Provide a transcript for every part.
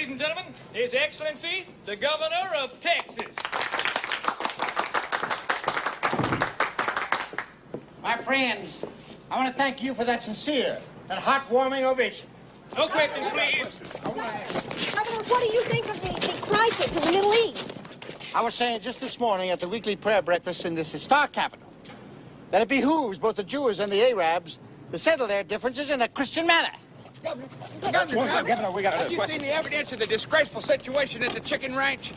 ladies and gentlemen, His Excellency, the Governor of Texas. My friends, I want to thank you for that sincere and heartwarming ovation. No questions, please. Governor, what do you think of the crisis in the Middle East? I was saying just this morning at the weekly prayer breakfast in this historic capital that it behooves both the Jews and the Arabs to settle their differences in a Christian manner. Governor, we got Have you seen the evidence of the disgraceful situation at the chicken ranch?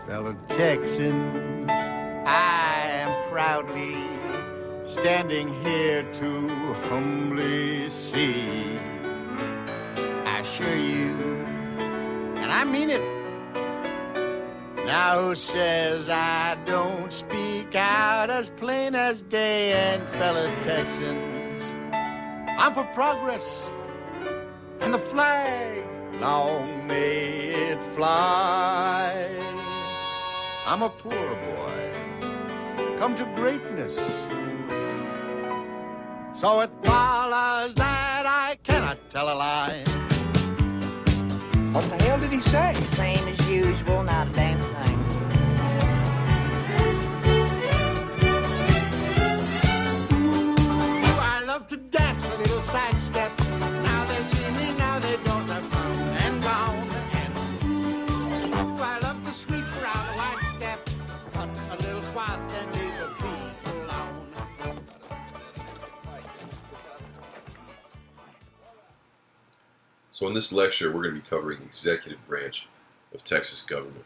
Fellow Texans, I am proudly standing here to humbly see. I assure you, and I mean it. Now who says I don't speak out as plain as day? And fellow Texans, I'm for progress and the flag, long may it fly. I'm a poor boy, come to greatness. So it follows that I cannot tell a lie. What the hell did he say? Same as usual, not a damn thing. Ooh, I love to dance a little sidestep. Now they see me, now they don't. I'm round and round and ooh, I love to sweep around the white step. Cut a little swath and leave the beat alone. So in this lecture, we're going to be covering the executive branch of Texas government.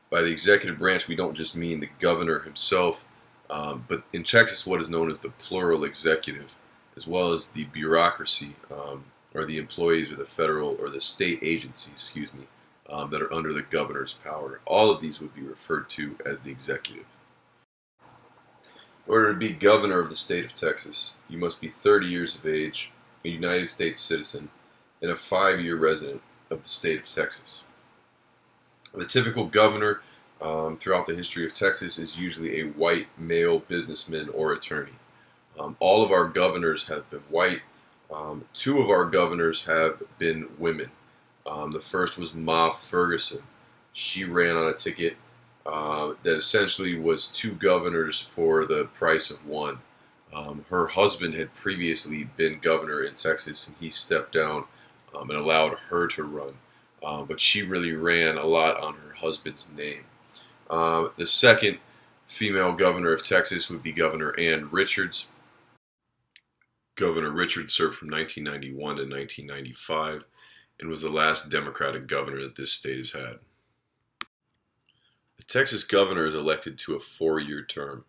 By the executive branch, we don't just mean the governor himself, but in Texas, what is known as the plural executive, as well as the bureaucracy, or the employees or the federal or the state agencies, that are under the governor's power. All of these would be referred to as the executive. In order to be governor of the state of Texas, you must be 30 years of age, a United States citizen, and a 5-year resident of the state of Texas. The typical governor throughout the history of Texas is usually a white male businessman or attorney. All of our governors have been white. 2 of our governors have been women. The first was Ma Ferguson. She ran on a ticket that essentially was 2 governors for the price of 1. Her husband had previously been governor in Texas, and he stepped down and allowed her to run. But she really ran a lot on her husband's name. The second female governor of Texas would be Governor Ann Richards. Governor Richards served from 1991 to 1995 and was the last Democratic governor that this state has had. The Texas governor is elected to a 4-year term,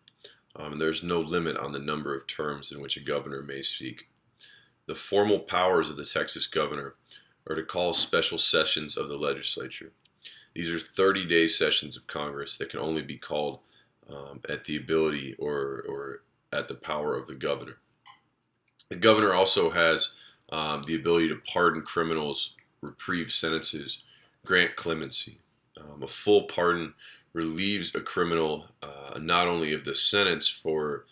and there's no limit on the number of terms in which a governor may seek. The formal powers of the Texas governor are to call special sessions of the legislature. These are 30-day sessions of Congress that can only be called at the ability or at the power of the governor. The governor also has the ability to pardon criminals, reprieve sentences, grant clemency. A full pardon relieves a criminal not only of the sentence for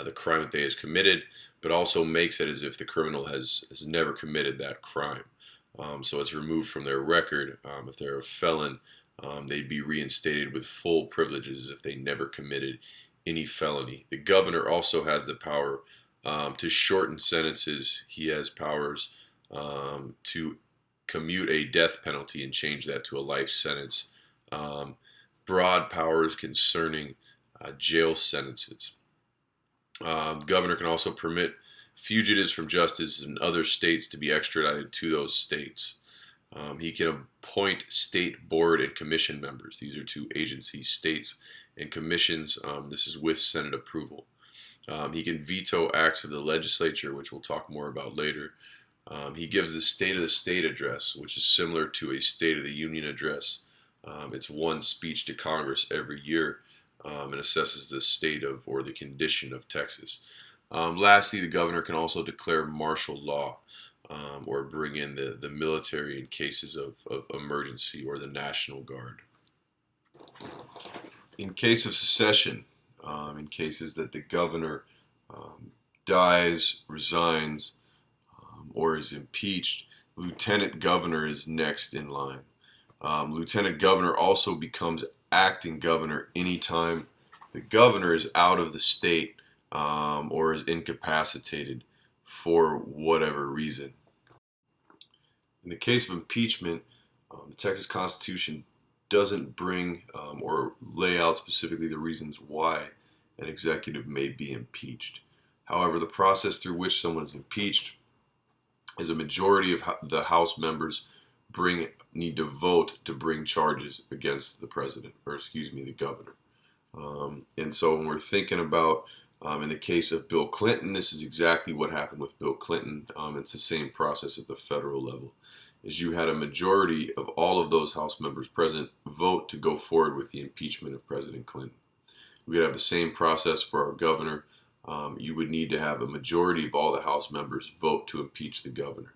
the crime that they has committed, but also makes it as if the criminal has never committed that crime. So it's removed from their record. If they're a felon, they'd be reinstated with full privileges if they never committed any felony. The governor also has the power to shorten sentences. He has powers to commute a death penalty and change that to a life sentence. Broad powers concerning jail sentences. The governor can also permit fugitives from justice in other states to be extradited to those states. He can appoint state board and commission members. These are 2 agencies, states and commissions. This is with Senate approval. He can veto acts of the legislature, which we'll talk more about later. He gives the State of the State address, which is similar to a State of the Union address. It's one speech to Congress every year and assesses the state of or the condition of Texas. Lastly, the governor can also declare martial law or bring in the military in cases of emergency or the National Guard. In case of secession, in cases that the governor dies, resigns, or is impeached, lieutenant governor is next in line. Lieutenant governor also becomes acting governor anytime the governor is out of the state or is incapacitated for whatever reason. In the case of impeachment, the Texas Constitution doesn't bring or lay out specifically the reasons why an executive may be impeached. However, the process through which someone is impeached is a majority of the House members need to vote to bring charges against the president, or excuse me, the governor. And so when we're thinking about, in the case of Bill Clinton, this is exactly what happened with Bill Clinton. It's the same process at the federal level. Is you had a majority of all of those House members present vote to go forward with the impeachment of President Clinton. We would have the same process for our governor. You would need to have a majority of all the House members vote to impeach the governor.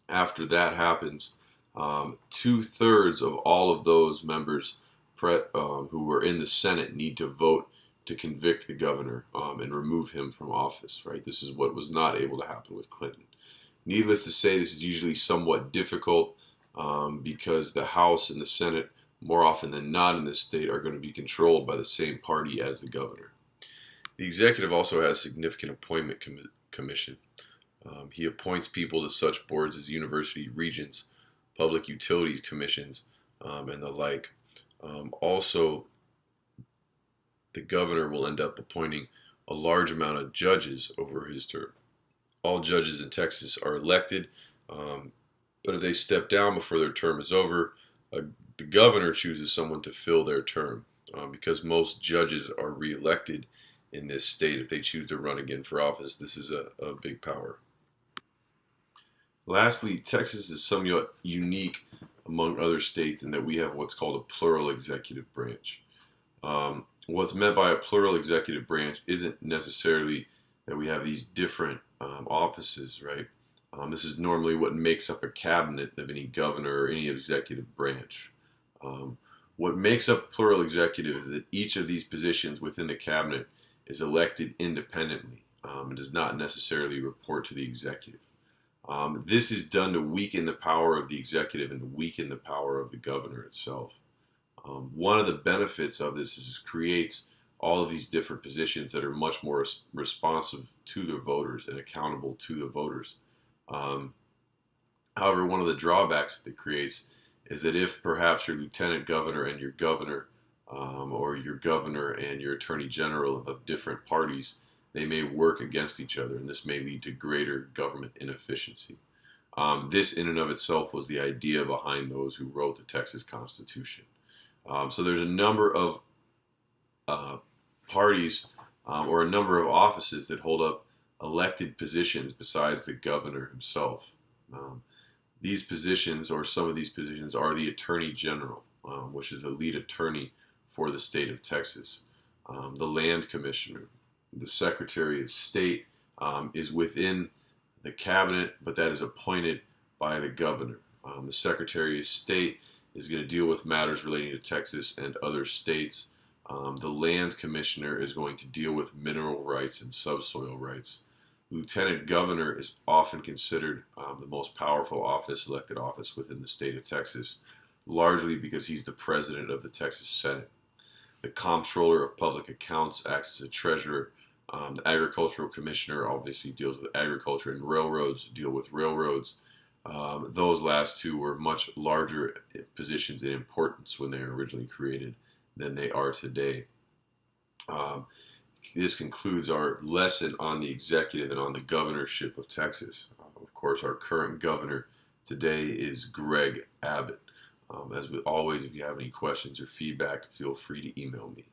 After that happens, 2/3 of all of those members who were in the Senate need to vote to convict the governor and remove him from office. Right? This is what was not able to happen with Clinton. Needless to say, this is usually somewhat difficult because the House and the Senate, more often than not in this state, are going to be controlled by the same party as the governor. The executive also has a significant appointment commission. He appoints people to such boards as university regents, public utilities commissions, and the like. Also, the governor will end up appointing a large amount of judges over his term. All judges in Texas are elected, but if they step down before their term is over, the governor chooses someone to fill their term because most judges are reelected in this state if they choose to run again for office. This is a big power. Lastly, Texas is somewhat unique among other states in that we have what's called a plural executive branch. What's meant by a plural executive branch isn't necessarily that we have these different offices, right? This is normally what makes up a cabinet of any governor or any executive branch. What makes up plural executive is that each of these positions within the cabinet is elected independently and does not necessarily report to the executive. This is done to weaken the power of the executive and to weaken the power of the governor itself. One of the benefits of this is it creates all of these different positions that are much more responsive to the voters and accountable to the voters. However, one of the drawbacks that it creates is that if perhaps your lieutenant governor and your governor or your governor and your attorney general of different parties, they may work against each other, and this may lead to greater government inefficiency. This in and of itself was the idea behind those who wrote the Texas Constitution. So there's a number of parties or a number of offices that hold up elected positions besides the governor himself. These positions, or some of these positions, are the Attorney General, which is the lead attorney for the state of Texas. The Land Commissioner, the Secretary of State is within the cabinet, but that is appointed by the governor. The Secretary of State is going to deal with matters relating to Texas and other states. The Land Commissioner is going to deal with mineral rights and subsoil rights. Lieutenant Governor is often considered the most powerful office, elected office within the state of Texas, largely because he's the president of the Texas Senate. The Comptroller of Public Accounts acts as a treasurer. The Agricultural Commissioner obviously deals with agriculture, and railroads deal with railroads. Those last two were much larger positions in importance when they were originally created than they are today. This concludes our lesson on the executive and on the governorship of Texas. Of course, our current governor today is Greg Abbott. As always, if you have any questions or feedback, feel free to email me.